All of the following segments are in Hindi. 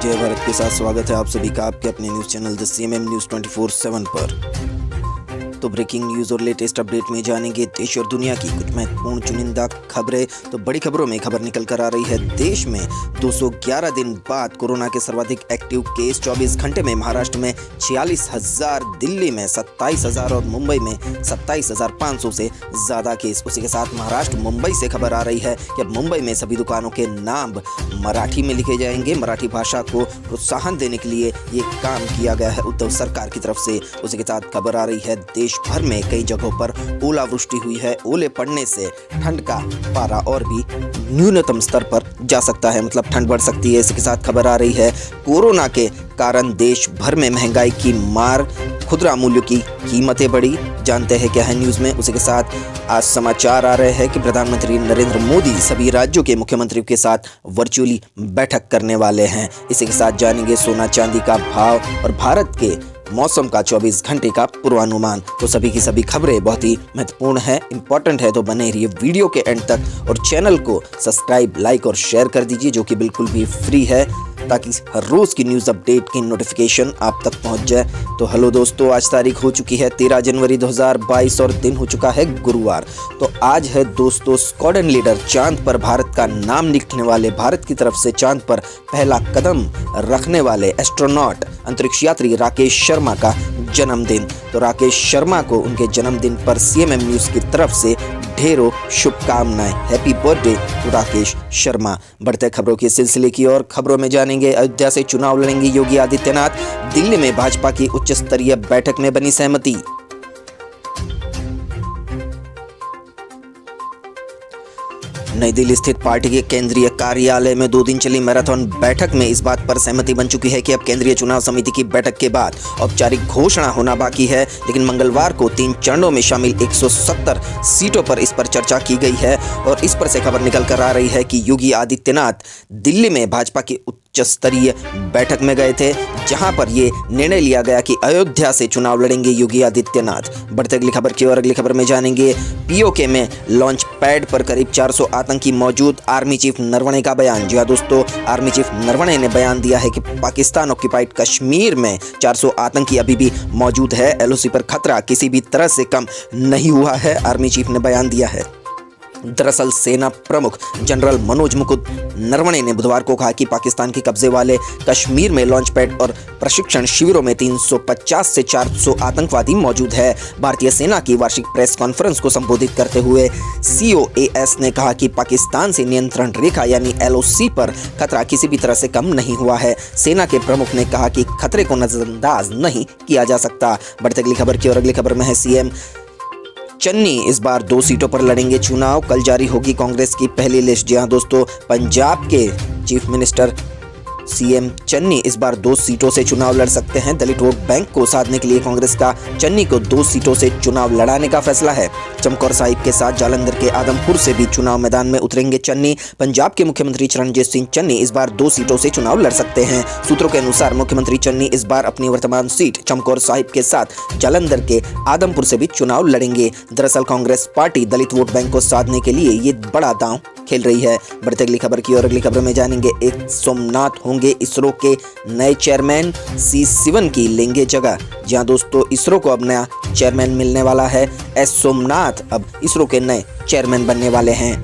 जय भारत के साथ स्वागत है आप सभी का आपके अपने news channel the CMM news 24/7 पर। तो ब्रेकिंग न्यूज़ और लेटेस्ट अपडेट में जानेंगे देश और दुनिया की कुछ महत्वपूर्ण चुनिंदा खबरें। तो बड़ी खबरों में खबर निकल कर आ रही है, देश में 211 दिन बाद कोरोना के सर्वाधिक एक्टिव केस। 24 घंटे में महाराष्ट्र में 46,000, दिल्ली में 27,000 और मुंबई में 27,500 से ज़्यादा केस। उसी के साथ महाराष्ट्र मुंबई से खबर आ रही है कि अब मुंबई में सभी दुकानों के नाम मराठी में लिखे जाएंगे। मराठी भाषा को प्रोत्साहन देने के लिए ये काम किया गया है उद्धव सरकार की तरफ से। उसी के साथ खबर आ रही है, देश भर में कई जगहों पर ओलावृष्टि हुई है। ओले पड़ने से ठंड का पारा और भी न्यूनतम स्तर पर जा सकता है, मतलब ठंड बढ़ सकती है। इसी के साथ खबर आ रही है, कोरोना के कारण देश भर में महंगाई की मार, खुदरा मूल्यों की कीमतें बढ़ी। जानते हैं क्या है न्यूज़ में। उसी के साथ आज समाचार आ रहे हैं कि प्रधानमंत्री नरेंद्र मोदी सभी राज्यों के मुख्यमंत्रियों के साथ वर्चुअली बैठक करने वाले हैं। इसी के साथ जानेंगे सोना चांदी का भाव और भारत के मौसम का 24 घंटे का पूर्वानुमान। तो सभी की सभी खबरें बहुत ही महत्वपूर्ण है, इंपॉर्टेंट है, तो बने रहिए वीडियो के एंड तक और चैनल को सब्सक्राइब, लाइक और शेयर कर दीजिए, जो कि बिल्कुल भी फ्री है, ताकि हर रोज़ की न्यूज़ अपडेट की नोटिफिकेशन आप तक पहुंच जाए। तो हेलो दोस्तों, आज तारीख हो चुकी है 13 जनवरी 2022 और दिन हो चुका है गुरुवार। तो आज है दोस्तों स्क्वाड्रन लीडर, चांद पर भारत का नाम लिखने वाले, भारत की तरफ से चांद पर पहला कदम रखने वाले एस्ट्रोनॉट अंतरिक्ष यात्री राकेश शर्मा का जन्मदिन। तो राकेश शर्मा को उनके जन्मदिन पर सीएमएम न्यूज़ की तरफ से ढेरों शुभकामनाएं। Happy birthday to Rakesh Sharma. बढ़ते खबरों के सिलसिले की और खबरों में जानेंगे, अयोध्या से चुनाव लड़ेंगे योगी आदित्यनाथ। दिल्ली में भाजपा की उच्च स्तरीय बैठक में बनी सहमति। नई दिल्ली स्थित पार्टी के केंद्रीय कार्यालय में 2 दिन चली मैराथन बैठक में इस बात पर सहमति बन चुकी है कि अब केंद्रीय चुनाव समिति की बैठक के बाद औपचारिक घोषणा होना बाकी है। लेकिन मंगलवार को 3 चरणों में शामिल 170 सीटों पर इस पर चर्चा की गई है। और इस पर से खबर निकल कर आ रही है कि योगी आदित्यनाथ दिल्ली में भाजपा की उच्च स्तरीय बैठक में गए थे, जहां पर ये निर्णय लिया गया कि अयोध्या से चुनाव लड़ेंगे योगी आदित्यनाथ। बढ़ते अगली खबर की और अगली खबर में जानेंगे, पीओके में लॉन्च पैड पर करीब 400 आतंकी मौजूद। आर्मी चीफ नरवणे का बयान। जी हाँ दोस्तों, आर्मी चीफ नरवणे ने बयान दिया है कि पाकिस्तान ऑक्यूपाइड कश्मीर में 400 आतंकी अभी भी मौजूद है। एलओसी पर खतरा किसी भी तरह से कम नहीं हुआ है, आर्मी चीफ ने बयान दिया है। दरअसल सेना प्रमुख जनरल मनोज मुकुंद नरवणे ने बुधवार को कहा कि पाकिस्तान के कब्जे वाले कश्मीर में लॉन्च पैड और प्रशिक्षण शिविरों में 350 से 400 आतंकवादी मौजूद है। भारतीय सेना की वार्षिक प्रेस कॉन्फ्रेंस को संबोधित करते हुए COAS ने कहा कि पाकिस्तान से नियंत्रण रेखा यानी LOC पर खतरा किसी भी तरह से कम नहीं हुआ है। सेना के प्रमुख ने कहा कि खतरे को नजरअंदाज नहीं किया जा सकता। बढ़ते अगली खबर की और अगली खबर में है, CM चन्नी इस बार 2 सीटों पर लड़ेंगे चुनाव। कल जारी होगी कांग्रेस की पहली लिस्ट। जी हाँ दोस्तों, पंजाब के चीफ मिनिस्टर CM चन्नी इस बार 2 सीटों से चुनाव लड़ सकते हैं। दलित वोट बैंक को साधने के लिए कांग्रेस का चन्नी को 2 सीटों से चुनाव लड़ाने का फैसला है। चमकौर साहिब के साथ जालंधर के आदमपुर से भी चुनाव मैदान में उतरेंगे चन्नी। पंजाब के मुख्यमंत्री चरणजीत सिंह चन्नी इस बार 2 सीटों से चुनाव लड़ सकते हैं। सूत्रों के अनुसार मुख्यमंत्री चन्नी इस बार अपनी वर्तमान सीट चमकौर साहिब के साथ जालंधर के आदमपुर से भी चुनाव लड़ेंगे। दरअसल कांग्रेस पार्टी दलित वोट बैंक को साधने के लिए ये बड़ा दांव खेल रही है। बढ़ते अगली खबर की और अगली खबर में जानेंगे, एक सोमनाथ होंगे इसरो के नए चेयरमैन। C. की लेंगे जगह। जहां दोस्तों इसरो को अब नया चेयरमैन मिलने वाला है। S. सोमनाथ अब इसरो के नए चेयरमैन बनने वाले हैं।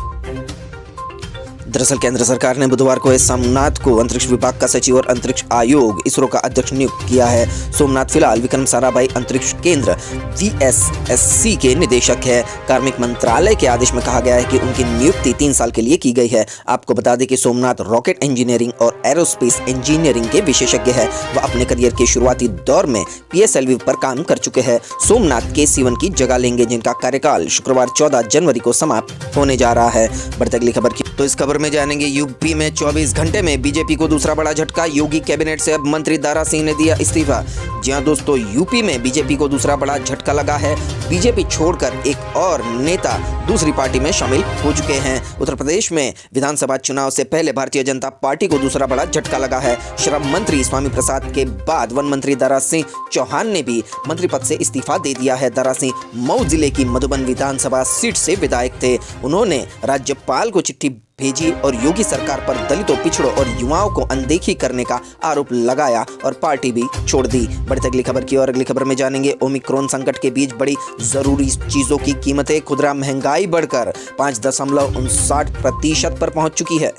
दरअसल केंद्र सरकार ने बुधवार को एस सोमनाथ को अंतरिक्ष विभाग का सचिव और अंतरिक्ष आयोग इसरो का अध्यक्ष नियुक्त किया है। सोमनाथ फिलहाल विक्रम साराभाई अंतरिक्ष केंद्र VSSC के निदेशक है। कार्मिक मंत्रालय के आदेश में कहा गया है कि उनकी नियुक्ति 3 साल के लिए की गई है। आपको बता दें कि सोमनाथ रॉकेट इंजीनियरिंग और एरोस्पेस इंजीनियरिंग के विशेषज्ञ है। वह अपने करियर के शुरुआती दौर में PSLV पर काम कर चुके हैं। सोमनाथ K. की जगह लेंगे, जिनका कार्यकाल शुक्रवार 14 जनवरी को समाप्त होने जा रहा है। बढ़ते अगली खबर की तो इस खबर में जानेंगे, यूपी में 24 घंटे में बीजेपी को दूसरा बड़ा झटका। योगी कैबिनेट से अब मंत्री दारा सिंह ने दिया इस्तीफा। जी हां दोस्तों, यूपी में बीजेपी को दूसरा बड़ा झटका लगा है। बीजेपी छोड़कर एक और नेता दूसरी पार्टी में शामिल हो चुके हैं। उत्तर प्रदेश में विधानसभा चुनाव से पहले भारतीय जनता पार्टी को दूसरा बड़ा झटका लगा है। श्रम मंत्री स्वामी प्रसाद के बाद वन मंत्री दारा सिंह चौहान ने भी मंत्री पद से इस्तीफा दे दिया है। दारा सिंह मऊ जिले की मधुबन विधानसभा सीट से विधायक थे। उन्होंने राज्यपाल को चिट्ठी भेजी और योगी सरकार पर दलितों, पिछड़ों और युवाओं को अनदेखी करने का आरोप लगाया और पार्टी भी छोड़ दी। बढ़ती अगली खबर की और अगली खबर में जानेंगे ओमिक्रॉन संकट के बीच बड़ी जरूरी चीजों की कीमतें, खुदरा महंगाई बढ़कर 5.59% पर पहुंच चुकी है।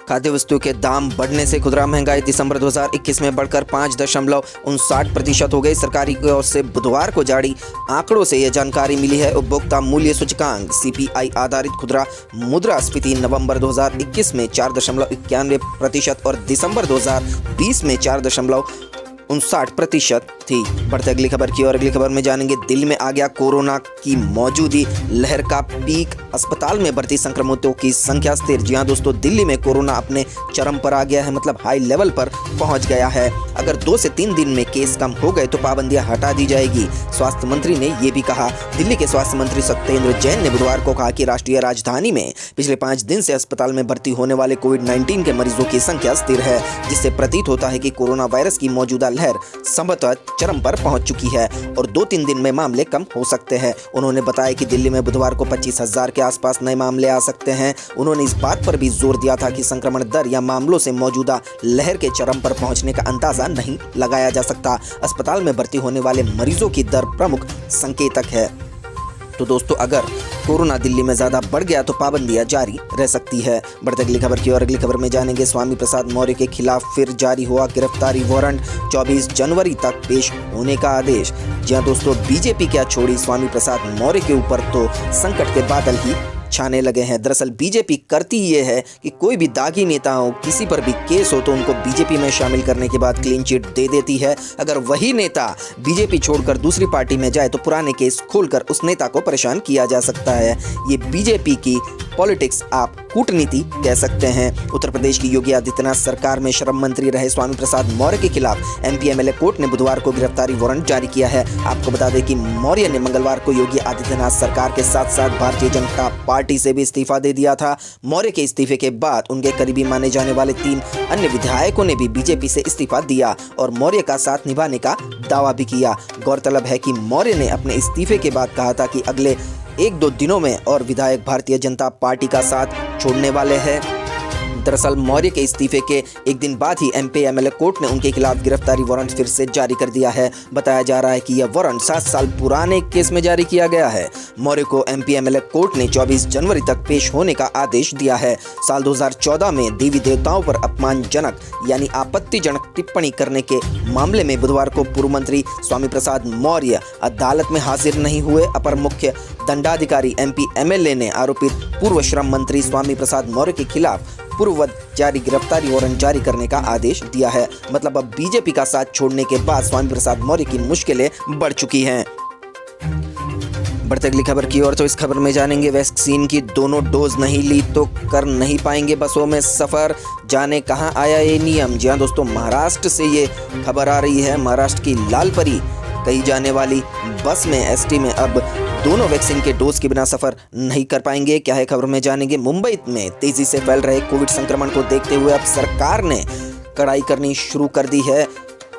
खाद्य वस्तुओं के दाम बढ़ने से खुदरा महंगाई दिसंबर 2021 में बढ़कर 5.59% हो गई। सरकारी की ओर से बुधवार को जारी आंकड़ों से यह जानकारी मिली है। उपभोक्ता मूल्य सूचकांक CPI आधारित खुदरा मुद्रास्फीति नवंबर 2021 में 4.91% और दिसंबर 2020 में 4.59% थी। बढ़ते अगली खबर की और अगली खबर में जानेंगे दिल्ली में आ गया कोरोना की मौजूदी लहर का पीक, अस्पताल में भर्ती संक्रमितों की संख्या स्थिर। जी हां दोस्तों, दिल्ली में कोरोना अपने चरम पर आ गया है, मतलब हाई लेवल पर पहुंच गया है। अगर 2 से 3 दिन में केस कम हो गए तो पाबंदियां हटा दी जाएगी। स्वास्थ्य मंत्री ने ये भी कहा। दिल्ली के स्वास्थ्य मंत्री सत्येंद्र जैन ने बुधवार को कहा कि राष्ट्रीय राजधानी में पिछले 5 दिन से अस्पताल में भर्ती होने वाले कोविड-19 के मरीजों की संख्या स्थिर है, जिससे प्रतीत होता है कि कोरोना वायरस की मौजूदा लहर संभवतः चरम पर पहुंच चुकी है और 2-3 दिन में मामले कम हो सकते हैं। उन्होंने बताया कि दिल्ली में बुधवार को 25,000 के आसपास नए मामले आ सकते हैं। उन्होंने इस बात पर भी जोर दिया था कि संक्रमण दर या मामलों से मौजूदा लहर के चरम पर पहुंचने का अंदाजा नहीं लगाया जा सकता। अस्पताल में भर्ती होने वाले मरीजों की दर प्रमुख संकेतक है। तो दोस्तों, अगर कोरोना दिल्ली में ज़्यादा बढ़ गया तो पाबंदियां जारी रह सकती है। बढ़ते अगली खबर की और अगली खबर में जानेंगे स्वामी प्रसाद मौर्य के खिलाफ फिर जारी हुआ गिरफ्तारी वारंट, 24 जनवरी तक पेश होने का आदेश। जी हां दोस्तों, बीजेपी क्या छोड़ी स्वामी प्रसाद मौर्य के ऊपर तो संकट के बादल ही छाने लगे हैं। दरअसल बीजेपी करती ये है कि कोई भी दागी नेता हो, किसी पर भी केस हो तो उनको बीजेपी में शामिल करने के बाद क्लीन चिट दे देती है। अगर वही नेता बीजेपी छोड़कर दूसरी पार्टी में जाए तो पुराने केस खोलकर उस नेता को परेशान किया जा सकता है। ये बीजेपी की पॉलिटिक्स, आप कूटनीति कह सकते हैं। उत्तर प्रदेश की योगी आदित्यनाथ सरकार में श्रम मंत्री रहे स्वामी प्रसाद मौर्य के खिलाफ MP MLA कोर्ट ने बुधवार को गिरफ्तारी वारंट जारी किया है। आपको बता दें कि मौर्य ने मंगलवार को योगी आदित्यनाथ सरकार के साथ साथ भारतीय जनता पार्टी से भी इस्तीफा दे दिया था। मौर्य के इस्तीफे के बाद उनके करीबी माने जाने वाले 3 अन्य विधायकों ने भी बीजेपी से इस्तीफा दिया और मौर्य का साथ निभाने का दावा भी किया। गौरतलब है कि मौर्य ने अपने इस्तीफे के बाद कहा था कि अगले 1-2 दिनों में और विधायक भारतीय जनता पार्टी का साथ छोड़ने वाले हैं। दरअसल मौर्य के इस्तीफे के एक दिन बाद ही MP MLA कोर्ट ने उनके खिलाफ गिरफ्तारी वारंट फिर से जारी कर दिया है। बताया जा रहा है कि यह वारंट 7 साल पुराने केस में जारी किया गया है। मौर्य को MP MLA कोर्ट ने 24 जनवरी तक पेश होने का आदेश दिया है। साल 2014 में देवी देवताओं पर अपमानजनक यानी आपत्तिजनक टिप्पणी करने के मामले में बुधवार को पूर्व मंत्री स्वामी प्रसाद मौर्य अदालत में हाजिर नहीं हुए। अपर मुख्य दंडाधिकारी MP MLA ने आरोपित पूर्व श्रम मंत्री स्वामी प्रसाद मौर्य के खिलाफ पूर्ववत जारी गिरफ्तारी वारंट जारी करने का आदेश दिया है। मतलब अब बीजेपी का साथ छोड़ने के बाद स्वामी प्रसाद मौर्य की मुश्किलें बढ़ चुकी हैं। बढ़ते अगली खबर की ओर तो इस खबर में जानेंगे वैक्सीन की दोनों डोज नहीं ली तो कर नहीं पाएंगे बसों में सफर, जाने कहां आया ये नियम। जी हां दोस्तों, महाराष्ट्र से ये खबर आ रही है। महाराष्ट्र की लालपरी कही जाने वाली बस में ST में अब दोनों वैक्सीन के डोज के बिना सफर नहीं कर पाएंगे। क्या है खबर में जानेंगे। मुंबई में तेजी से फैल रहे कोविड संक्रमण को देखते हुए अब सरकार ने कड़ाई करनी शुरू कर दी है,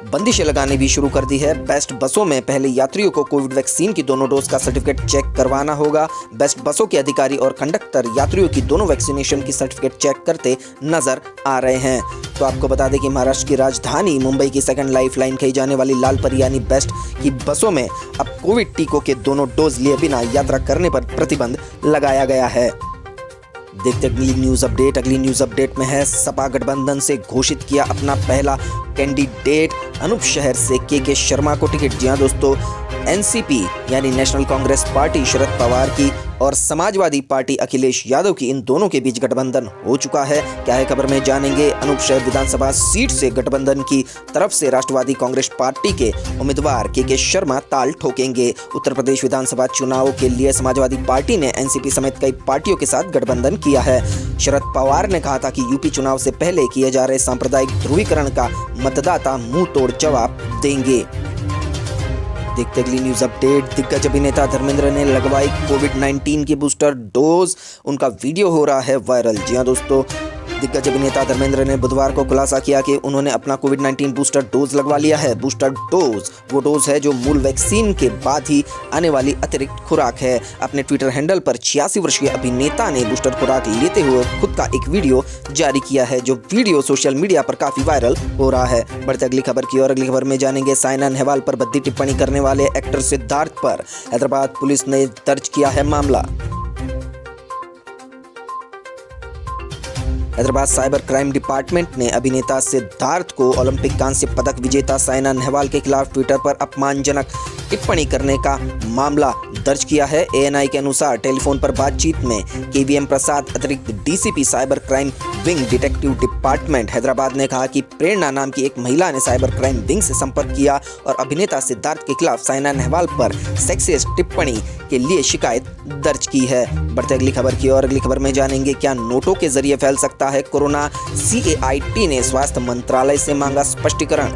बंदिशें लगानी भी शुरू कर दी है। बेस्ट बसों में पहले यात्रियों को कोविड वैक्सीन की दोनों डोज का सर्टिफिकेट चेक करवाना होगा। बेस्ट बसों के अधिकारी और कंडक्टर यात्रियों की दोनों वैक्सीनेशन की सर्टिफिकेट चेक करते नजर आ रहे हैं। तो आपको बता दें कि महाराष्ट्र की राजधानी मुंबई की सेकंड लाइफ लाइन कही जाने वाली लालपरी यानी बेस्ट की बसों में अब कोविड टीकों के दोनों डोज लिए बिना यात्रा करने पर प्रतिबंध लगाया गया है। देखते अगली न्यूज अपडेट। अगली न्यूज अपडेट में है सपा गठबंधन से घोषित किया अपना पहला कैंडिडेट, अनूप शहर से के शर्मा को टिकट। जी हां दोस्तों, NCP यानी नेशनल कांग्रेस पार्टी शरद पवार की और समाजवादी पार्टी अखिलेश यादव की, इन दोनों के बीच गठबंधन हो चुका है। क्या है खबर में जानेंगे। अनूप शहर विधानसभा सीट से गठबंधन की तरफ से राष्ट्रवादी कांग्रेस पार्टी के उम्मीदवार के शर्मा ताल ठोकेंगे। उत्तर प्रदेश विधानसभा चुनाव के लिए समाजवादी पार्टी ने NCP समेत कई पार्टियों के साथ गठबंधन किया है। शरद पवार ने कहा था कि यूपी चुनाव से पहले किए जा रहे सांप्रदायिक ध्रुवीकरण का मतदाता मुंह तोड़ जवाब देंगे। देखते अगली न्यूज अपडेट। दिग्गज अभिनेता धर्मेंद्र ने लगवाई कोविड-19 की बूस्टर डोज, उनका वीडियो हो रहा है वायरल। जी हां दोस्तों, दिग्गज अभिनेता धर्मेंद्र ने बुधवार को खुलासा किया कि उन्होंने अपना कोविड-19 बूस्टर डोज लगवा लिया है। बूस्टर डोज वो डोज है जो मूल वैक्सीन के बाद ही आने वाली अतिरिक्त खुराक है। अपने ट्विटर हैंडल पर 86 वर्षीय अभिनेता ने बूस्टर खुराक लेते हुए खुद का एक वीडियो जारी किया है, जो वीडियो सोशल मीडिया पर काफी वायरल हो रहा है। बढ़ते अगली खबर की और अगली खबर में जानेंगे साइना नेहवाल पर भद्दी टिप्पणी करने वाले एक्टर सिद्धार्थ पर हैदराबाद पुलिस ने दर्ज किया है मामला। हैदराबाद साइबर क्राइम डिपार्टमेंट ने अभिनेता सिद्धार्थ को ओलंपिक कांस्य पदक विजेता साइना नेहवाल के खिलाफ ट्विटर पर अपमानजनक टिप्पणी करने का मामला दर्ज किया है। एएनआई के अनुसार टेलीफोन पर बातचीत में केवीएम प्रसाद अतिरिक्त DCP cyber crime wing detective department Hyderabad ने कहा कि प्रेरणा नाम की एक महिला ने साइबर क्राइम विंग से संपर्क किया और अभिनेता सिद्धार्थ के खिलाफ साइना नेहवाल पर सेक्सिस्ट टिप्पणी के लिए शिकायत दर्ज की है। बढ़ते अगली खबर की और अगली खबर में जानेंगे क्या नोटों के जरिए फैल सकता है कोरोना। सीएआईटी ने स्वास्थ्य मंत्रालय से मांगा स्पष्टीकरण।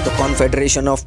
तो confederation of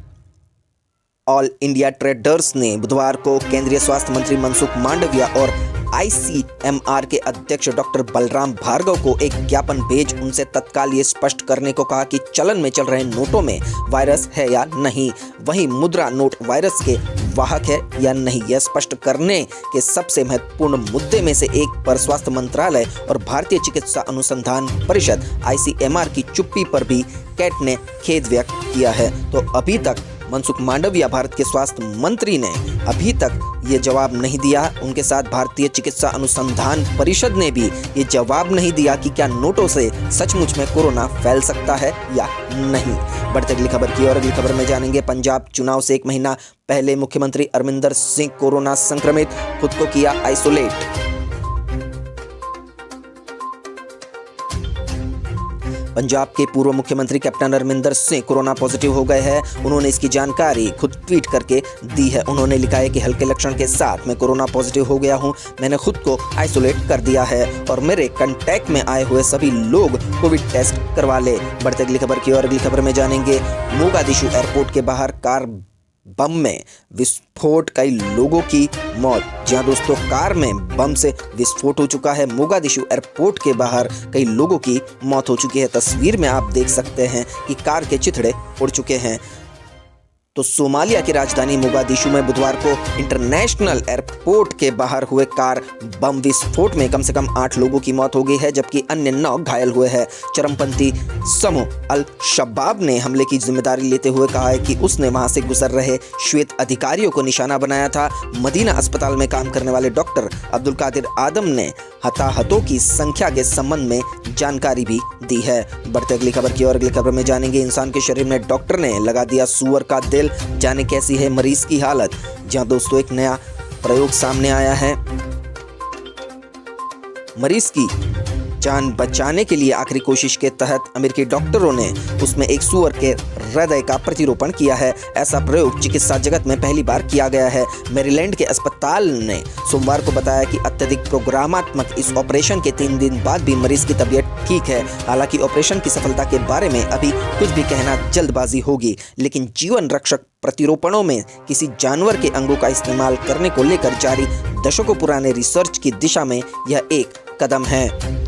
all India traders ने बुधवार को केंद्रीय स्वास्थ्य मंत्री मनसुख मांडविया और आईसीएमआर के अध्यक्ष डॉक्टर बलराम भार्गव को एक ज्ञापन भेज उनसे तत्काल ये स्पष्ट करने को कहा कि चलन में चल रहे नोटों में वायरस है या नहीं, वहीं मुद्रा नोट वायरस के वाहक है या नहीं। यह स्पष्ट करने के सबसे महत्वपूर्ण मुद्दे में से एक पर स्वास्थ्य मंत्रालय और भारतीय चिकित्सा अनुसंधान परिषद आईसीएमआर की चुप्पी पर भी कैट ने खेद व्यक्त किया है। तो अभी तक मनसुख मांडविया भारत के स्वास्थ्य मंत्री ने अभी तक ये जवाब नहीं दिया। उनके साथ भारतीय चिकित्सा अनुसंधान परिषद ने भी ये जवाब नहीं दिया कि क्या नोटों से सचमुच में कोरोना फैल सकता है या नहीं। बढ़ते अगली खबर की और अगली खबर में जानेंगे पंजाब चुनाव से एक महीना पहले मुख्यमंत्री अमरिंदर सिंह कोरोना संक्रमित, खुद को किया आइसोलेट। पंजाब के पूर्व मुख्यमंत्री captain Amarinder Singh corona positive हो गए हैं। उन्होंने इसकी जानकारी खुद ट्वीट करके दी है। उन्होंने लिखा है कि हल्के लक्षण के साथ मैं कोरोना पॉजिटिव हो गया हूं। मैंने खुद को आइसोलेट कर दिया है और मेरे कांटेक्ट में आए हुए सभी लोग कोविड टेस्ट करवा ले। बढ़ते अगली खबर की और अगली खबर में जानेंगे मोगादिशु एयरपोर्ट के बाहर कार बम में विस्फोट, कई लोगों की मौत। जी हां दोस्तों, कार में बम से विस्फोट हो चुका है। मोगादिशु एयरपोर्ट के बाहर कई लोगों की मौत हो चुकी है। तस्वीर में आप देख सकते हैं कि कार के चिथड़े उड़ चुके हैं। तो सोमालिया की राजधानी मोगादिशु में बुधवार को इंटरनेशनल एयरपोर्ट के बाहर हुए कार बम विस्फोट में कम से कम 8 लोगों की मौत हो गई है, जबकि अन्य 9 घायल हुए हैं। चरमपंथी समूह अल शबाब ने हमले की जिम्मेदारी लेते हुए कहा है कि उसने वहां से गुजर रहे श्वेत अधिकारियों को निशाना बनाया था। मदीना अस्पताल में काम करने वाले डॉक्टर अब्दुल कादिर आदम ने हताहतों की संख्या के संबंध में जानकारी भी दी है। बढ़ते अगली खबर की और अगली खबर में जानेंगे इंसान के शरीर में डॉक्टर ने लगा दिया सुअर का दिल, जाने कैसी है मरीज की हालत। जहां दोस्तों एक नया प्रयोग सामने आया है। मरीज की जान बचाने के लिए आखिरी कोशिश के तहत अमेरिकी डॉक्टरों ने उसमें एक सुअर के हृदय का प्रतिरोपण किया है। ऐसा प्रयोग चिकित्सा जगत में पहली बार किया गया है। मैरीलैंड के अस्पताल ने सोमवार को बताया कि अत्यधिक प्रोग्रामात्मक इस ऑपरेशन के 3 दिन बाद भी मरीज की तबीयत ठीक है। हालांकि ऑपरेशन की सफलता के बारे में अभी कुछ भी कहना जल्दबाजी होगी, लेकिन जीवन रक्षक प्रतिरोपणों में किसी जानवर के अंगों का इस्तेमाल करने को लेकर जारी दशकों पुराने रिसर्च की दिशा में यह एक कदम है।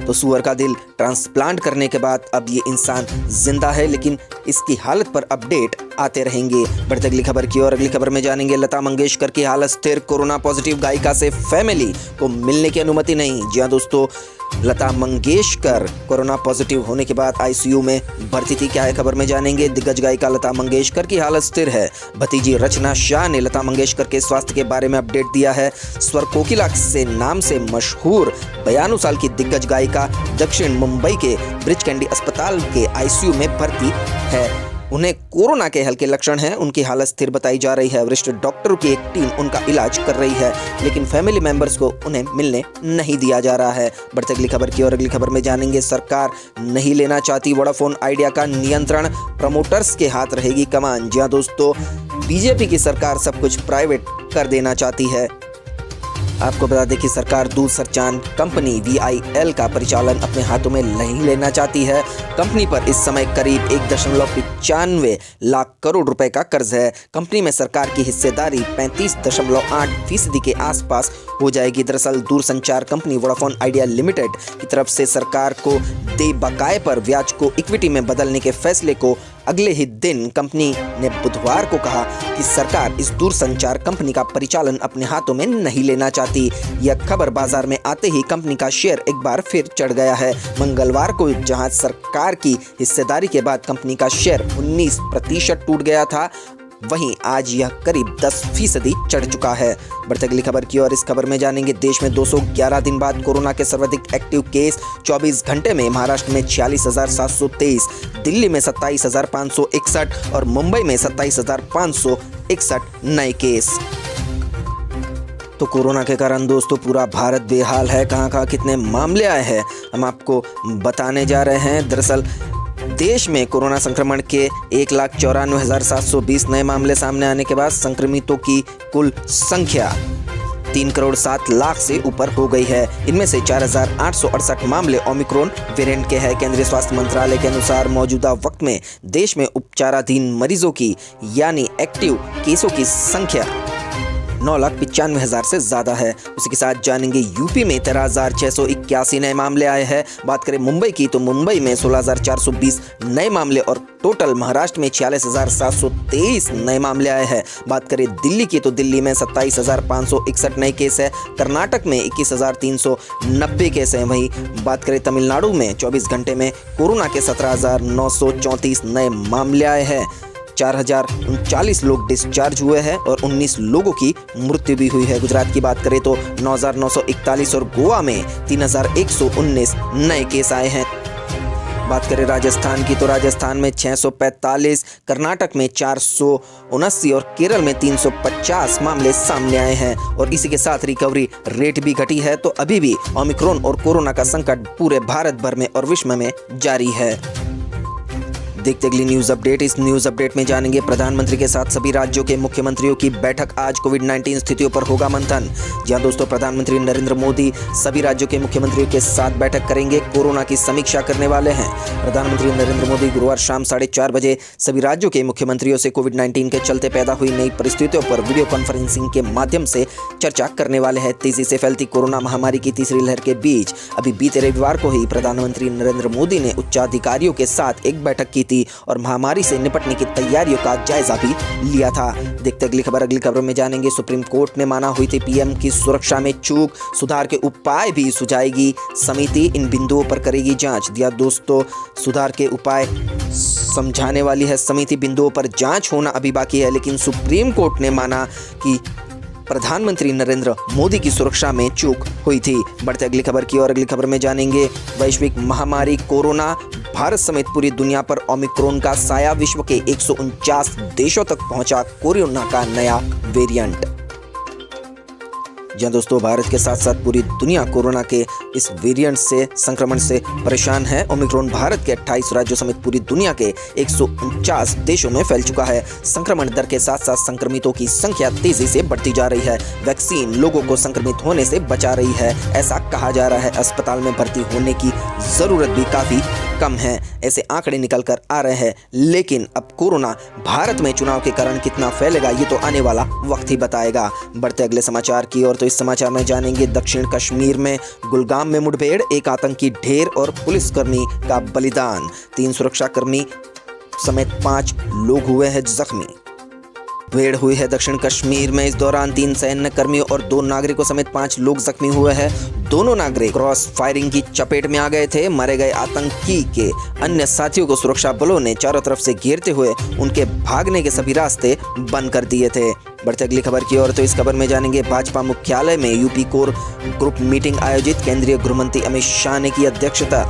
तो सुअर का दिल ट्रांसप्लांट करने के बाद अब ये इंसान जिंदा है, लेकिन इसकी हालत पर अपडेट आते रहेंगे। बढ़ते अगली खबर की और अगली खबर में जानेंगे लता मंगेशकर की हालत स्थिर, कोरोना पॉजिटिव गायिका से फैमिली को मिलने की अनुमति नहीं। जी हां दोस्तों, लता मंगेशकर कोरोना पॉजिटिव होने के बाद आईसीयू में भर्ती थी। क्या है खबर में जानेंगे। दिग्गज गायिका लता मंगेशकर की हालत स्थिर है। भतीजी रचना शाह ने लता मंगेशकर के स्वास्थ्य के बारे में अपडेट दिया है। स्वर कोकिला से नाम से मशहूर 92 साल की दिग्गज गायिका दक्षिण मुंबई के ब्रिज कैंडी अस्पताल के आईसीयू में भर्ती है। उन्हें कोरोना के हल्के लक्षण हैं। उनकी हालत स्थिर बताई जा रही है। वरिष्ठ डॉक्टरों की एक टीम उनका इलाज कर रही है, लेकिन फैमिली मेंबर्स को उन्हें मिलने नहीं दिया जा रहा है। बढ़ते अगली खबर की और अगली खबर में जानेंगे सरकार नहीं लेना चाहती वोडाफोन आइडिया का नियंत्रण, प्रमोटर्स के हाथ रहेगी कमान। जी हां दोस्तों, बीजेपी की सरकार सब कुछ प्राइवेट कर देना चाहती है। आपको बता दें कि सरकार दूरसंचार कंपनी VIL का परिचालन अपने हाथों में नहीं लेना चाहती है। कंपनी पर इस समय करीब 1.95 लाख करोड़ रुपए का कर्ज है। कंपनी में सरकार की हिस्सेदारी 35.8% के आसपास हो जाएगी। दरअसल दूरसंचार कंपनी वोडाफोन आइडिया लिमिटेड की तरफ से सरकार को देय बकाये पर ब्याज को इक्विटी में बदलने के फैसले को अगले ही दिन कंपनी ने बुधवार को कहा कि सरकार इस दूरसंचार कंपनी का परिचालन अपने हाथों में नहीं लेना चाहती। यह खबर बाजार में आते ही कंपनी का शेयर एक बार फिर चढ़ गया है। मंगलवार को जहां सरकार की हिस्सेदारी के बाद कंपनी का शेयर 19% टूट गया था, वहीं आज यह करीब 10% चढ़ चुका है। बढ़ते अगली खबर की और इस खबर में जानेंगे देश में 211 दिन बाद कोरोना के सर्वाधिक एक्टिव केस 24 घंटे में महाराष्ट्र में 46,723, दिल्ली में 27,561 और मुंबई में 27,561 नए केस। तो कोरोना के कारण दोस्तों पूरा भारत बेहाल है। कहां कितने मामले आए हैं हम आपको बताने जा रहे हैं। दरअसल देश में कोरोना संक्रमण के 1,94,720 नए मामले सामने आने के बाद संक्रमितों की कुल संख्या 3,07,00,000 से ऊपर हो गई है। इनमें से 4,868 मामले ओमिक्रॉन वेरिएंट के हैं। केंद्रीय स्वास्थ्य मंत्रालय के अनुसार मौजूदा वक्त में देश में उपचाराधीन मरीजों की यानी एक्टिव केसों की संख्या 9,95,000 से ज़्यादा है। उसी के साथ जानेंगे यूपी में 13,681 नए मामले आए हैं। बात करें मुंबई की तो मुंबई में 16,420 नए मामले और टोटल महाराष्ट्र में 46,723 नए मामले आए हैं। बात करें दिल्ली की तो दिल्ली में 27,561 नए केस है। कर्नाटक में 21,390 केस हैं। वहीं बात करें तमिलनाडु में 24 घंटे में कोरोना के 17,934 नए मामले आए हैं। 4,039 लोग डिस्चार्ज हुए हैं और 19 लोगों की मृत्यु भी हुई है। गुजरात की बात करें तो 9,941 और गोवा में 3,119 नए केस आए हैं। बात करें राजस्थान की तो राजस्थान में 645, कर्नाटक में 479 और केरल में 350 मामले सामने आए हैं। और इसी के साथ रिकवरी रेट भी घटी है। तो अभी भी ओमिक्रॉन और कोरोना का संकट पूरे भारत भर में और विश्व में जारी है। देखते अगली न्यूज अपडेट। इस न्यूज अपडेट में जानेंगे प्रधानमंत्री के साथ सभी राज्यों के मुख्यमंत्रियों की बैठक। आज कोविड-19 स्थितियों पर होगा मंथन। जहां दोस्तों प्रधानमंत्री नरेंद्र मोदी सभी राज्यों के मुख्यमंत्रियों के साथ बैठक करेंगे, कोरोना की समीक्षा करने वाले हैं। प्रधानमंत्री नरेंद्र मोदी गुरुवार शाम 4:30 बजे सभी राज्यों के मुख्यमंत्रियों से कोविड-19 के चलते पैदा हुई नई परिस्थितियों पर वीडियो कॉन्फ्रेंसिंग के माध्यम से चर्चा करने वाले हैं। तेजी से फैलती कोरोना महामारी की तीसरी लहर के बीच अभी बीते रविवार को ही प्रधानमंत्री नरेंद्र मोदी ने उच्चाधिकारियों के साथ एक बैठक की और महामारी से निपटने की तैयारियों का जायजा भी लिया था। देखते अगली खबर में जानेंगे सुप्रीम कोर्ट ने माना हुई थी पीएम की सुरक्षा में चूक, सुधार के उपाय भी सुझाएगी समिति, इन बिंदुओं पर करेगी जांच। दिया दोस्तों सुधार के उपाय समझाने वाली है समिति, बिंदुओं पर जांच होना अभी बाकी है। लेकिन सुप्रीम कोर्ट ने माना कि प्रधानमंत्री नरेंद्र मोदी की सुरक्षा में चूक हुई थी। बढ़ते अगली खबर की और अगली खबर में जानेंगे वैश्विक महामारी कोरोना, भारत समेत पूरी दुनिया पर ओमिक्रॉन का साया, विश्व के 149 देशों तक पहुंचा कोरोना का नया वेरिएंट। जहां दोस्तों भारत के साथ साथ पूरी दुनिया कोरोना के इस वेरिएंट से संक्रमण से परेशान है। ओमिक्रॉन भारत के 28 राज्यों समेत पूरी दुनिया के 149 देशों में फैल चुका है। संक्रमण दर के साथ साथ संक्रमितों की संख्या तेजी से बढ़ती जा रही है। वैक्सीन लोगों को संक्रमित होने से बचा रही है, ऐसा कहा जा रहा है। अस्पताल में भर्ती होने की जरूरत भी काफी कम है, ऐसे आंकड़े निकल कर आ रहे हैं। लेकिन अब कोरोना भारत में चुनाव के कारण कितना फैलेगा ये तो आने वाला वक्त ही बताएगा। बढ़ते अगले समाचार की ओर तो इस समाचार में जानेंगे दक्षिण कश्मीर में गुलगाम में मुठभेड़, एक आतंकी ढेर और पुलिसकर्मी का बलिदान। 3 सुरक्षाकर्मी समेत 5 लोग हुए हैं जख्मी। भीड़ हुई है दक्षिण कश्मीर में। इस दौरान 3 सैन्य कर्मियों और 2 नागरिकों समेत 5 लोग जख्मी हुए हैं। दोनों नागरिक क्रॉस फायरिंग की चपेट में आ गए थे। मारे गए आतंकी के अन्य साथियों को सुरक्षा बलों ने चारों तरफ से घेरते हुए उनके भागने के सभी रास्ते बंद कर दिए थे। बढ़ते अगली खबर की ओर तो इस खबर में जानेंगे भाजपा मुख्यालय में यूपी कोर ग्रुप मीटिंग आयोजित, केंद्रीय गृहमंत्री अमित शाह ने की अध्यक्षता।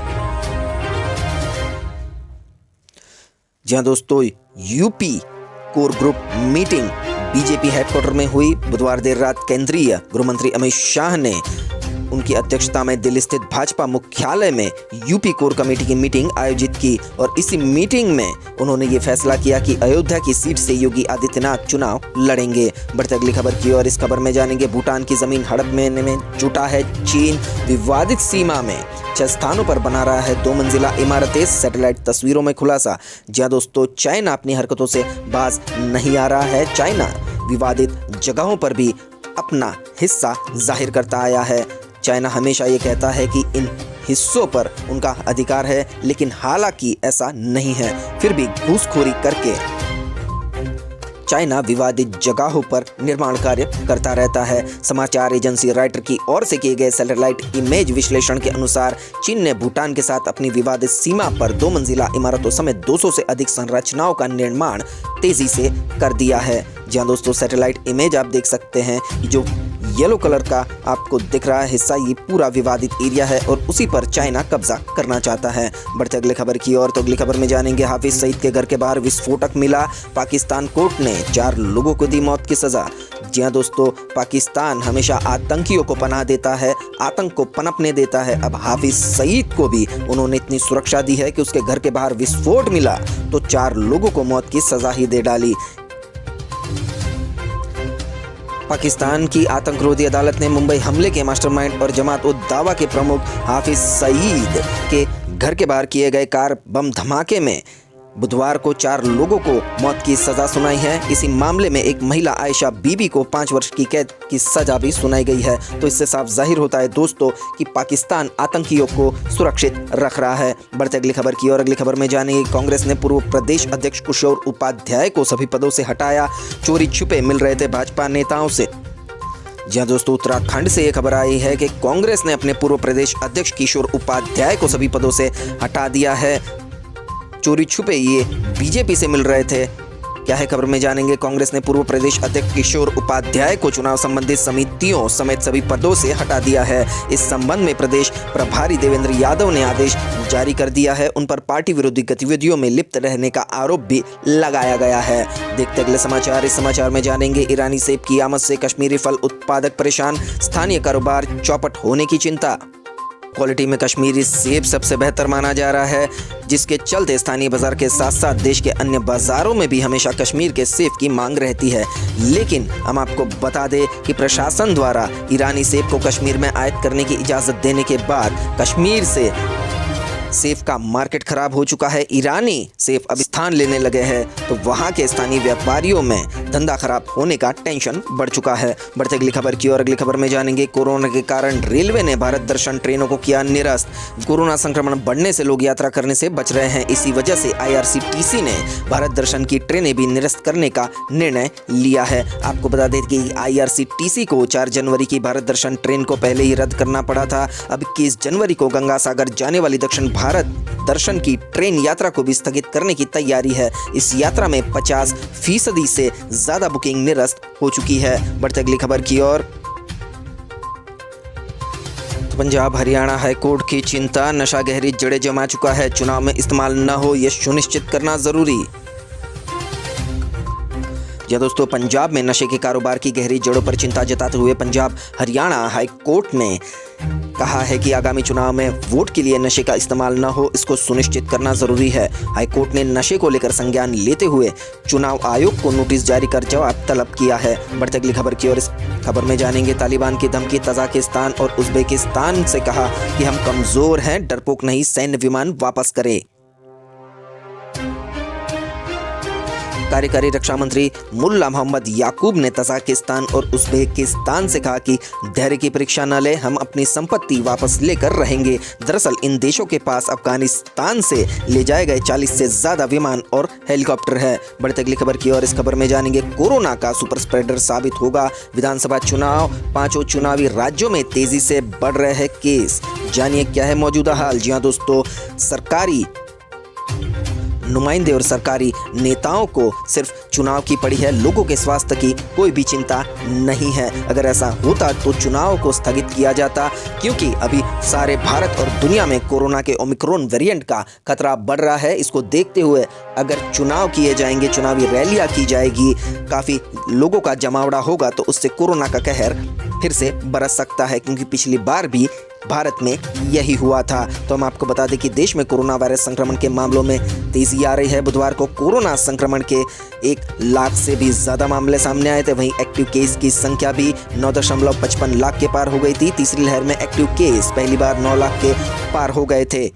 जहां दोस्तों UP core group meeting BJP headquarter में हुई। बुधवार देर रात केंद्रीय गृहमंत्री अमित शाह ने उनकी अध्यक्षता में दिल्ली स्थित भाजपा मुख्यालय में यूपी कोर कमेटी की मीटिंग आयोजित की और इसी मीटिंग में उन्होंने ये फैसला किया कि अयोध्या की सीट से योगी आदित्यनाथ चुनाव लड़ेंगे। बढ़ते अगली खबर की ओर। इस खबर में जानेंगे भूटान की जमीन हड़प में जुटा है चीन। विवादित सीमा में 6 स्थानों पर बना रहा है 2 मंजिला इमारतें। सैटेलाइट तस्वीरों में खुलासा। जी दोस्तों, चाइना अपनी हरकतों से बाज नहीं आ रहा है। चाइना विवादित जगहों पर भी अपना हिस्सा जाहिर करता आया है। चाइना हमेशा ये कहता है कि इन हिस्सों पर उनका अधिकार है, लेकिन हालांकि ऐसा नहीं है। फिर भी घूसखोरी करके चाइना विवादित जगहों पर निर्माण कार्य करता रहता है। समाचार एजेंसी राइटर की ओर से किए गए सैटेलाइट इमेज विश्लेषण के अनुसार चीन ने भूटान के साथ अपनी विवादित सीमा पर 2 मंजिला इमारतों समेत 200 से अधिक संरचनाओं का निर्माण तेजी से कर दिया है। जहां दोस्तों सैटेलाइट इमेज आप देख सकते हैं, जो येलो कलर का आपको दिख रहा है हिस्सा, ये पूरा विवादित एरिया है और उसी पर चाइना कब्जा करना चाहता है। बढ़ते अगले खबर की ओर। तो अगली खबर में जानेंगे हाफिज सईद के घर के बाहर विस्फोटक मिला। पाकिस्तान कोर्ट ने 4 लोगों को दी मौत की सजा। जी हाँ दोस्तों, पाकिस्तान हमेशा आतंकियों को पनाह देता है, आतंक को पनपने देता है। अब हाफिज सईद को भी उन्होंने इतनी सुरक्षा दी है कि उसके घर के बाहर विस्फोट मिला तो 4 लोगों को मौत की सजा ही दे डाली। पाकिस्तान की आतंकरोधी अदालत ने मुंबई हमले के मास्टरमाइंड और जमात उद दावा के प्रमुख हाफिज सईद के घर के बाहर किए गए कार बम धमाके में बुधवार को 4 लोगों को मौत की सजा सुनाई है। इसी मामले में एक महिला आयशा बीबी को 5 वर्ष की कैद की सजा भी सुनाई गई है। तो इससे साफ जाहिर होता है दोस्तों कि पाकिस्तान आतंकियों को सुरक्षित रख रहा है। बढ़ते अगली खबर की और। अगली खबर में जानेंगे कांग्रेस ने पूर्व प्रदेश अध्यक्ष किशोर उपाध्याय को सभी पदों से हटाया। चोरी छुपे मिल रहे थे भाजपा नेताओं से। जी हाँ दोस्तों, उत्तराखंड से ये खबर आई है कि कांग्रेस ने अपने पूर्व प्रदेश अध्यक्ष किशोर उपाध्याय को सभी पदों से हटा दिया है। चोरी छुपे ये बीजेपी से मिल रहे थे। क्या है खबर में जानेंगे। कांग्रेस ने पूर्व प्रदेश अध्यक्ष किशोर उपाध्याय को चुनाव संबंधित समितियों समेत सभी पदों से हटा दिया है। इस संबंध में प्रदेश प्रभारी देवेंद्र यादव ने आदेश जारी कर दिया है। उन पर पार्टी विरोधी गतिविधियों में लिप्त रहने का आरोप भी लगाया गया है। देखते अगले समाचार। इस समाचार में जानेंगे ईरानी सेब की आमद से कश्मीरी फल उत्पादक परेशान। स्थानीय कारोबार चौपट होने की चिंता। क्वालिटी में कश्मीरी सेब सबसे बेहतर माना जा रहा है, जिसके चलते स्थानीय बाजार के साथ साथ देश के अन्य बाजारों में भी हमेशा कश्मीर के सेब की मांग रहती है। लेकिन हम आपको बता दें कि प्रशासन द्वारा ईरानी सेब को कश्मीर में आयात करने की इजाज़त देने के बाद कश्मीर से सेब का मार्केट खराब हो चुका है। ईरानी सेब अब स्थान लेने लगे हैं, तो वहां के स्थानीय व्यापारियों में धंधा खराब होने का टेंशन बढ़ चुका है। बढ़ते अगली खबर की और। अगली खबर में जानेंगे कोरोना के कारण रेलवे ने भारत दर्शन ट्रेनों को किया निरस्त। कोरोना संक्रमण बढ़ने से लोग यात्रा करने से बच रहे हैं। इसी वजह से IRCTC ने भारत दर्शन की ट्रेनें भी निरस्त करने का निर्णय लिया है। आपको बता दें कि IRCTC को 4 जनवरी की भारत दर्शन ट्रेन को पहले ही रद्द करना पड़ा था। अब 21 जनवरी को गंगा सागर जाने वाली दक्षिण भारत दर्शन की ट्रेन यात्रा को भी स्थगित करने की तैयारी है। इस यात्रा में 50% से ज्यादा बुकिंग निरस्त हो चुकी है। बढ़ते अगली खबर की ओर। पंजाब हरियाणा हाईकोर्ट की चिंता। नशा गहरी जड़ें जमा चुका है, चुनाव में इस्तेमाल न हो यह सुनिश्चित करना जरूरी। जी दोस्तों, पंजाब में नशे के कारोबार की गहरी जड़ों पर चिंता जताते हुए पंजाब हरियाणा हाईकोर्ट ने कहा है कि आगामी चुनाव में वोट के लिए नशे का इस्तेमाल न हो, इसको सुनिश्चित करना जरूरी है। हाईकोर्ट ने नशे को लेकर संज्ञान लेते हुए चुनाव आयोग को नोटिस जारी कर जवाब तलब किया है। बढ़ते अगली खबर की ओर। इस खबर में जानेंगे तालिबान की धमकी। तजाकिस्तान और उज्बेकिस्तान से कहा कि हम कमजोर हैं, डरपोक नहीं, सैन्य विमान वापस करें। कार्यकारी रक्षा मंत्री मुल्ला मोहम्मद याकूब ने तजाकिस्तान और उज्बेकिस्तान से कहा कि धैर्य की परीक्षा न ले, हम अपनी संपत्ति वापस लेकर रहेंगे। दरअसल इन देशों के पास अफगानिस्तान से ले जाए गए 40 से ज्यादा विमान और हेलीकॉप्टर है। बढ़ते अगली खबर की और। इस खबर में जानेंगे कोरोना का सुपर स्प्रेडर साबित होगा विधानसभा चुनाव। 5 चुनावी राज्यों में तेजी से बढ़ रहे हैं केस। जानिए क्या है मौजूदा हाल। जी हाँ दोस्तों, सरकारी नुमाइंदे और सरकारी नेताओं को सिर्फ चुनाव की पड़ी है, लोगों के स्वास्थ्य की कोई भी चिंता नहीं है। अगर ऐसा होता तो चुनाव को स्थगित किया जाता, क्योंकि अभी सारे भारत और दुनिया में कोरोना के ओमिक्रॉन वेरिएंट का खतरा बढ़ रहा है। इसको देखते हुए अगर चुनाव किए जाएंगे, चुनावी रैलियां की जाएगी, काफ़ी लोगों का जमावड़ा होगा, तो उससे कोरोना का कहर फिर से बरस सकता है, क्योंकि पिछली बार भी भारत में यही हुआ था। तो हम आपको बता दें कि देश में कोरोना वायरस संक्रमण के मामलों में तेजी आ रही है। बुधवार को कोरोना संक्रमण के 1 लाख से भी ज़्यादा मामले सामने आए थे। वहीं एक्टिव केस की संख्या भी 9.55 लाख के पार हो गई थी। तीसरी लहर में एक्टिव केस पहली बार 9 लाख के पार हो गए थे।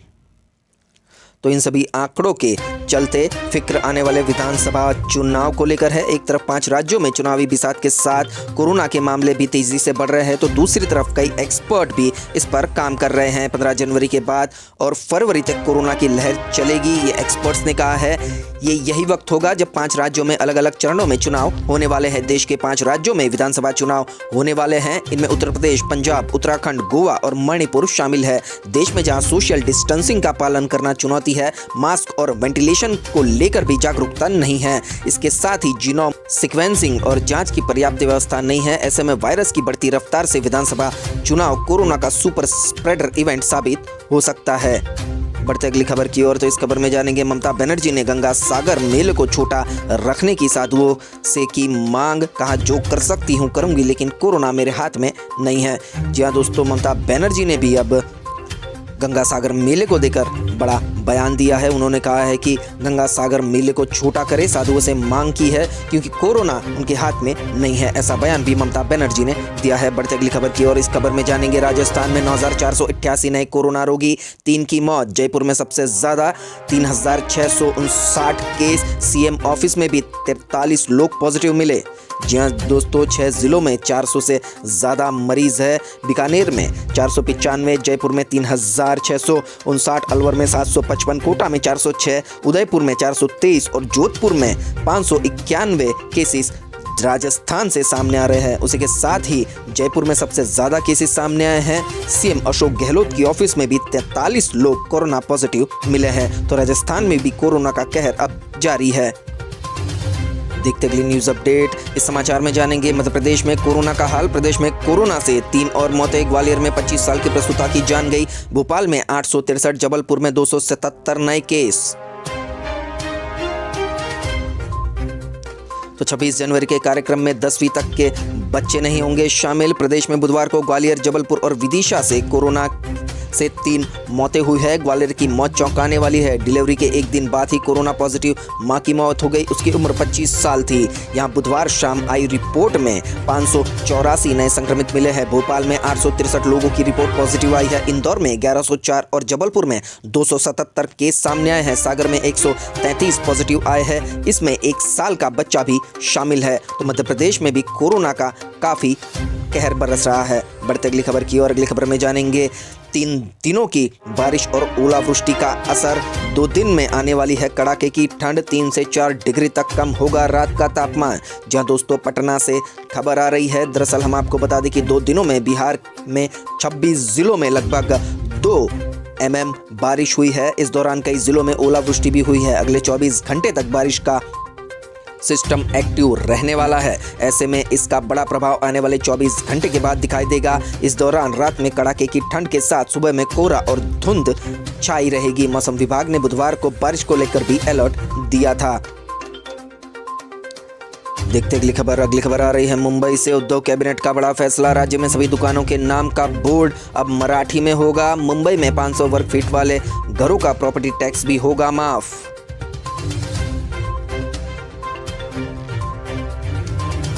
तो इन सभी आंकड़ों के चलते फिक्र आने वाले विधानसभा चुनाव को लेकर है। एक तरफ 5 राज्यों में चुनावी बिसात के साथ कोरोना के मामले भी तेजी से बढ़ रहे हैं, तो दूसरी तरफ कई एक्सपर्ट भी इस पर काम कर रहे हैं। 15 जनवरी के बाद और फरवरी तक कोरोना की लहर चलेगी, ये एक्सपर्ट्स ने कहा है। ये यही वक्त होगा जब 5 राज्यों में अलग अलग चरणों में चुनाव होने वाले हैं। देश के 5 राज्यों में विधानसभा चुनाव होने वाले हैं। इनमें उत्तर प्रदेश, पंजाब, उत्तराखंड, गोवा और मणिपुर शामिल है। देश में जहां सोशल डिस्टेंसिंग का पालन करना चुनौती है, मास्क और वेंटिलेशन को लेकर भी जागरूकता नहीं है। इसके साथ ही जीनोम सीक्वेंसिंग और जांच की पर्याप्त व्यवस्था नहीं है। ऐसे में वायरस की बढ़ती रफ्तार से विधानसभा चुनाव कोरोना का सुपर स्प्रेडर इवेंट साबित हो सकता है। बढ़ते अगली खबर की ओर, तो इस खबर में जानेंगे ममता बनर्जी ने गंगा सागर मेले को छोटा रखने की साधुओं से की मांग। कहा जो कर सकती हूं करूंगी, लेकिन कोरोना मेरे हाथ में नहीं है। जी हां दोस्तों, ममता बनर्जी ने भी अब गंगा सागर मेले को देकर बड़ा बयान दिया है। उन्होंने कहा है कि गंगा सागर मेले को छोटा करे, साधुओं से मांग की है, क्योंकि कोरोना उनके हाथ में नहीं है। ऐसा बयान भी ममता बनर्जी ने दिया है। बढ़ते अगली खबर की ओर, इस खबर में जानेंगे राजस्थान में 9,488 नए कोरोना रोगी, 3 की मौत। जयपुर में सबसे ज्यादा 3,659 केस। सीएम ऑफिस में भी 43 लोग पॉजिटिव मिले। जी हाँ दोस्तों, 6 जिलों में 400 से ज़्यादा मरीज है। बीकानेर में 495, जयपुर में 3,659, अलवर में 755, कोटा में 406, उदयपुर में 423 और जोधपुर में 591 केसेस राजस्थान से सामने आ रहे हैं। उसी के साथ ही जयपुर में सबसे ज़्यादा केसेस सामने आए हैं। सीएम अशोक गहलोत की ऑफिस में भी 43 लोग कोरोना पॉजिटिव मिले हैं। तो राजस्थान में भी कोरोना का कहर अब जारी है। देखते अगली न्यूज अपडेट। इस समाचार में जानेंगे मध्य प्रदेश में कोरोना का हाल। प्रदेश में कोरोना से 3 और मौतें। ग्वालियर में 25 साल की प्रसूता की जान गई। भोपाल में 863, जबलपुर में 277 नए केस। तो 26 जनवरी के कार्यक्रम में 10वीं तक के बच्चे नहीं होंगे शामिल। प्रदेश में बुधवार को ग्वालियर, जबलपुर और विदिशा से कोरोना से 3 मौतें हुई है। ग्वालियर की मौत चौंकाने वाली है। डिलीवरी के 1 दिन बाद ही कोरोना पॉजिटिव मां की मौत हो गई। उसकी उम्र 25 साल थी। यहां बुधवार शाम आई रिपोर्ट में 584 नए संक्रमित मिले हैं। भोपाल में 863 लोगों की रिपोर्ट पॉजिटिव आई है। इंदौर में 1104 और जबलपुर में 277 केस सामने आए हैं। सागर में 133 पॉजिटिव आए हैं। इसमें 1 साल का बच्चा भी शामिल है। तो मध्य प्रदेश में भी कोरोना का काफ़ी कहर बरस रहा है। बढ़ते अगली खबर की ओर। अगली खबर में जानेंगे 3 दिनों की बारिश और ओलावृष्टि का असर। 2 दिन में आने वाली है कड़ाके की ठंड। 3 से 4 डिग्री तक कम होगा रात का तापमान। जहां दोस्तों पटना से खबर आ रही है। दरअसल हम आपको बता दें कि 2 दिनों में बिहार में 26 जिलों में लगभग 2 mm बारिश हुई है। इस दौरान कई जिलों में ओलावृष्टि भी हुई है। अगले 24 घंटे तक बारिश का सिस्टम एक्टिव रहने वाला है। ऐसे में इसका बड़ा प्रभाव आने वाले 24 घंटे के बाद दिखाई देगा। इस दौरान रात में कड़ाके की ठंड के साथ सुबह में कोहरा और धुंध छाई रहेगी। मौसम विभाग ने बुधवार को बारिश को लेकर भी अलर्ट दिया था। देखते अगली खबर आ रही है मुंबई से। उद्धव कैबिनेट का बड़ा फैसला। राज्य में सभी दुकानों के नाम का बोर्ड अब मराठी में होगा। मुंबई में 500 वर्ग फीट वाले घरों का प्रॉपर्टी टैक्स भी होगा माफ।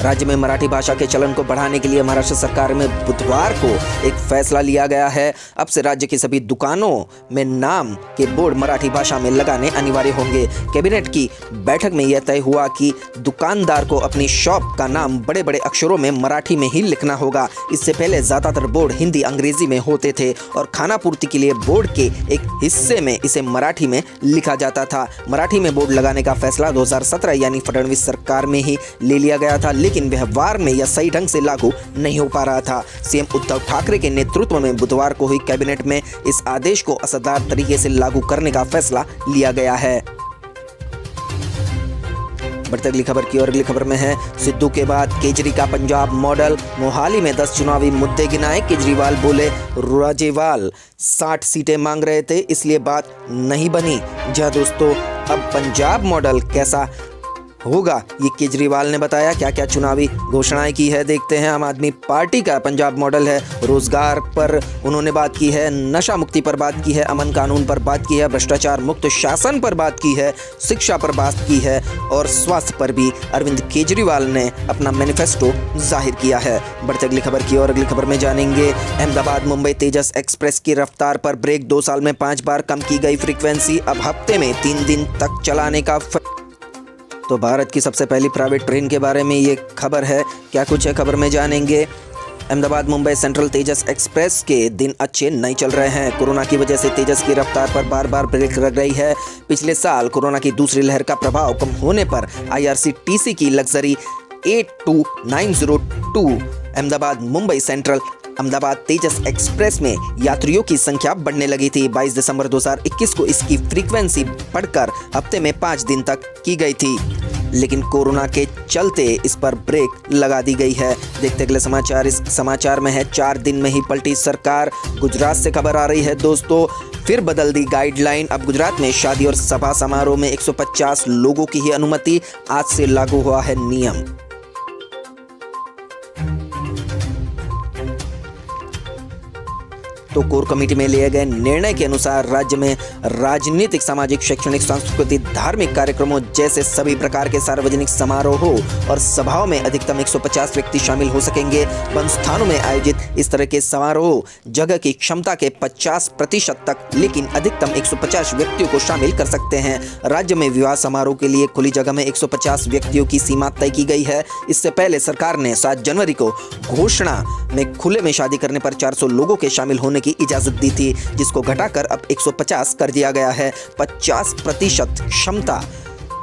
राज्य में मराठी भाषा के चलन को बढ़ाने के लिए महाराष्ट्र सरकार में बुधवार को एक फैसला लिया गया है। अब से राज्य की सभी दुकानों में नाम के बोर्ड मराठी भाषा में लगाने अनिवार्य होंगे। कैबिनेट की बैठक में यह तय हुआ कि दुकानदार को अपनी शॉप का नाम बड़े बड़े अक्षरों में मराठी में ही लिखना होगा। इससे पहले ज़्यादातर बोर्ड हिंदी अंग्रेजी में होते थे और खानापूर्ति के लिए बोर्ड के एक हिस्से में इसे मराठी में लिखा जाता था। मराठी में बोर्ड लगाने का फैसला 2017 यानी फडणवीस सरकार में ही ले लिया गया था, लेकिन व्यवहार में यह सही ढंग से लागू नहीं हो पा रहा था। सीएम उद्धव ठाकरे के नेतृत्व में बुधवार को हुई कैबिनेट में इस आदेश को असरदार तरीके से लागू करने का फैसला लिया गया है। बढ़ते अगली खबर की और अगली खबर में है सिद्धू के बाद केजरी का पंजाब मॉडल, मोहाली में 10 चुनावी मुद्दे गिनाए। केजरीवाल बोले राजेवाल 60 सीटें मांग रहे थे इसलिए बात नहीं बनी। जी दोस्तों, अब पंजाब मॉडल कैसा होगा ये केजरीवाल ने बताया। क्या क्या चुनावी घोषणाएं की है देखते हैं। आम आदमी पार्टी का पंजाब मॉडल है, रोजगार पर उन्होंने बात की है, नशा मुक्ति पर बात की है, अमन कानून पर बात की है, भ्रष्टाचार मुक्त शासन पर बात की है, शिक्षा पर बात की है और स्वास्थ्य पर भी अरविंद केजरीवाल ने अपना मैनिफेस्टो जाहिर किया है। बढ़ते अगली खबर की और अगली खबर में जानेंगे अहमदाबाद मुंबई तेजस एक्सप्रेस की रफ्तार पर ब्रेक, 2 साल में 5 बार कम की गई फ्रीक्वेंसी, अब हफ्ते में 3 दिन तक चलाने का तो भारत की सबसे पहली प्राइवेट ट्रेन के बारे में ये खबर है। क्या कुछ है खबर में जानेंगे। अहमदाबाद मुंबई सेंट्रल तेजस एक्सप्रेस के दिन अच्छे नहीं चल रहे हैं। कोरोना की वजह से तेजस की रफ्तार पर बार बार ब्रेक लग रही है। पिछले साल कोरोना की दूसरी लहर का प्रभाव कम होने पर IRCTC की लग्जरी 82902 अहमदाबाद मुंबई सेंट्रल अहमदाबाद तेजस एक्सप्रेस में यात्रियों की संख्या बढ़ने लगी थी। 22 दिसंबर 2021 को इसकी फ्रीक्वेंसी बढ़कर हफ्ते में 5 दिन तक की गई थी, लेकिन कोरोना के चलते इस पर ब्रेक लगा दी गई है। देखते अगले समाचार। इस समाचार में है 4 दिन में ही पलटी सरकार। गुजरात से खबर आ रही है दोस्तों, फिर बदल दी गाइडलाइन। अब गुजरात में शादी और सभा समारोह में 150 लोगों की ही अनुमति, आज से लागू हुआ है नियम। तो कोर कमेटी में लिए गए निर्णय के अनुसार राज्य में राजनीतिक, सामाजिक, शैक्षणिक, सांस्कृतिक, धार्मिक कार्यक्रमों जैसे सभी प्रकार के सार्वजनिक समारोहों और सभाओं में अधिकतम 150 व्यक्ति शामिल हो सकेंगे। बंद स्थानों में आयोजित इस तरह के समारोह जगह की क्षमता के 50% तक, लेकिन अधिकतम 150 व्यक्तियों को शामिल कर सकते हैं। राज्य में विवाह समारोह के लिए खुली जगह में 150 व्यक्तियों की सीमा तय की गई है। इससे पहले सरकार ने 7 जनवरी को घोषणा में खुले में शादी करने पर 400 लोगों के शामिल होने की इजाजत दी थी, जिसको घटाकर अब 150 कर दिया गया है। 50% क्षमता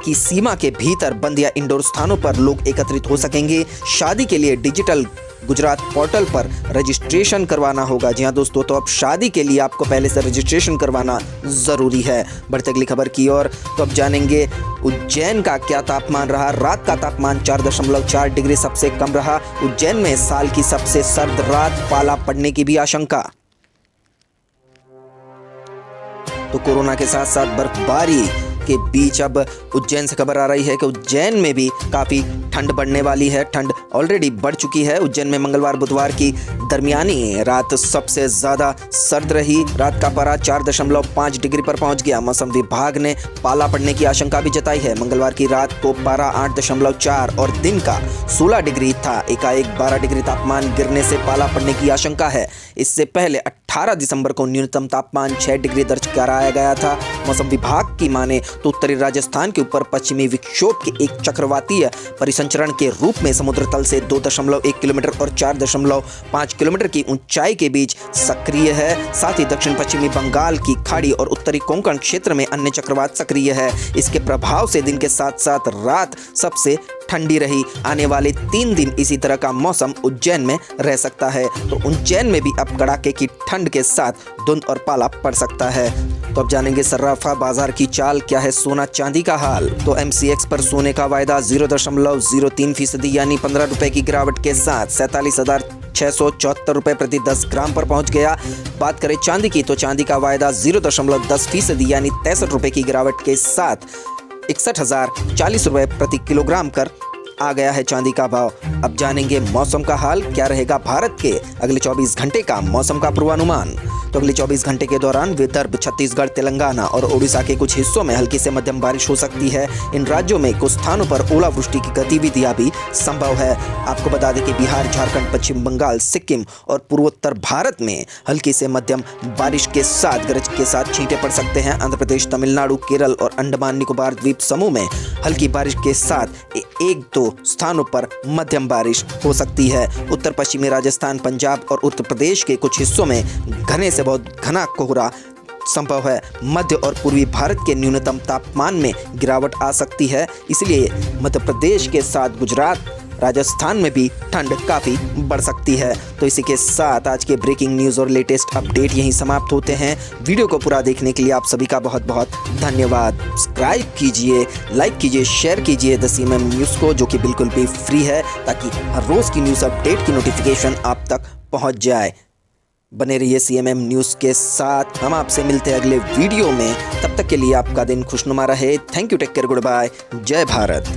की सीमा के भीतर बंद या इंडोर स्थानों पर लोग एकत्रित हो सकेंगे। शादी के लिए डिजिटल गुजरात पोर्टल पर रजिस्ट्रेशन करवाना होगा। जी हाँ दोस्तों, तो अब शादी के लिए आपको पहले से रजिस्ट्रेशन करवाना जरूरी है। बढ़ते अगली खबर की ओर, तो अब जानेंगे उज्जैन का क्या तापमान रहा। रात का तापमान 4.4 डिग्री सबसे कम रहा। उज्जैन में साल की सबसे सर्द रात, पाला पड़ने की भी आशंका। तो कोरोना के साथ साथ बर्फबारी के बीच अब उज्जैन से खबर आ रही है कि उज्जैन में भी काफ़ी ठंड बढ़ने वाली है। ठंड ऑलरेडी बढ़ चुकी है। उज्जैन में मंगलवार बुधवार की दरमियानी रात सबसे ज़्यादा सर्द रही। रात का पारा 4.5 डिग्री पर पहुंच गया। मौसम विभाग ने पाला पड़ने की आशंका भी जताई है। मंगलवार की रात को पारा 8.4 और दिन का 16 डिग्री था। एकाएक 12 डिग्री तापमान गिरने से पाला पड़ने की आशंका है। इससे पहले 18 दिसंबर को न्यूनतम तापमान 6 डिग्री दर्ज कराया गया था। मौसम विभाग की माने तो उत्तरी राजस्थान के ऊपर पश्चिमी विक्षोभ के एक चक्रवातीय परिसंचरण के रूप में समुद्र तल से 2.1 किलोमीटर और 4.5 किलोमीटर की ऊंचाई के बीच सक्रिय है। साथ ही दक्षिण पश्चिमी बंगाल की खाड़ी और उत्तरी कोंकण क्षेत्र में अन्य चक्रवात सक्रिय है। इसके प्रभाव से दिन के साथ साथ रात सबसे ठंडी रही। आने वाले 3 दिन इसी तरह का मौसम उज्जैन में रह सकता है। तो उज्जैन में भी अब कड़ाके की ठंड के साथ धुंध और पाला पड़ सकता है। तो अब जानेंगे सर्राफा बाजार की चाल, क्या है सोना चांदी का हाल। तो MCX पर सोने का वायदा 0.03% यानी 15 रुपए की गिरावट के साथ 47,674 रुपए प्रति 10 ग्राम पर पहुंच गया। बात करें चांदी की, तो चांदी का वायदा 0.10% यानी 63 रुपए की गिरावट के साथ 61,040 रुपए प्रति किलोग्राम कर आ गया है चांदी का भाव। अब जानेंगे मौसम का हाल, क्या रहेगा भारत के अगले 24 घंटे का मौसम का पूर्वानुमान। तो अगले 24 घंटे के दौरान विदर्भ, छत्तीसगढ़, तेलंगाना और ओडिशा के कुछ हिस्सों में हल्की से मध्यम बारिश हो सकती है। इन राज्यों में कुछ स्थानों पर ओलावृष्टि की गतिविधियां भी संभव है। आपको बता दें कि बिहार, झारखंड, पश्चिम बंगाल, सिक्किम और पूर्वोत्तर भारत में हल्की से मध्यम बारिश के साथ गरज के साथ छींटे पड़ सकते हैं। आंध्र प्रदेश, तमिलनाडु, केरल और अंडमान निकोबार द्वीप समूह में हल्की बारिश के साथ 1-2 स्थानों पर मध्यम बारिश हो सकती है। उत्तर पश्चिमी राजस्थान, पंजाब और उत्तर प्रदेश के कुछ हिस्सों में घने से बहुत घना कोहरा संभव है। मध्य और पूर्वी भारत के न्यूनतम तापमान में गिरावट आ सकती है। इसलिए मध्य प्रदेश के साथ गुजरात राजस्थान में भी ठंड काफ़ी बढ़ सकती है। तो इसी के साथ आज के ब्रेकिंग न्यूज़ और लेटेस्ट अपडेट यहीं समाप्त होते हैं। वीडियो को पूरा देखने के लिए आप सभी का बहुत बहुत धन्यवाद। सब्सक्राइब कीजिए, लाइक कीजिए, शेयर कीजिए द CMM न्यूज़ को, जो कि बिल्कुल भी फ्री है, ताकि हर रोज़ की न्यूज़ अपडेट की नोटिफिकेशन आप तक पहुंच जाए। बने रहिए CMM न्यूज़ के साथ। हम आपसे मिलते हैं अगले वीडियो में। तब तक के लिए आपका दिन खुशनुमा रहे। Thank you, take care, goodbye, जय भारत।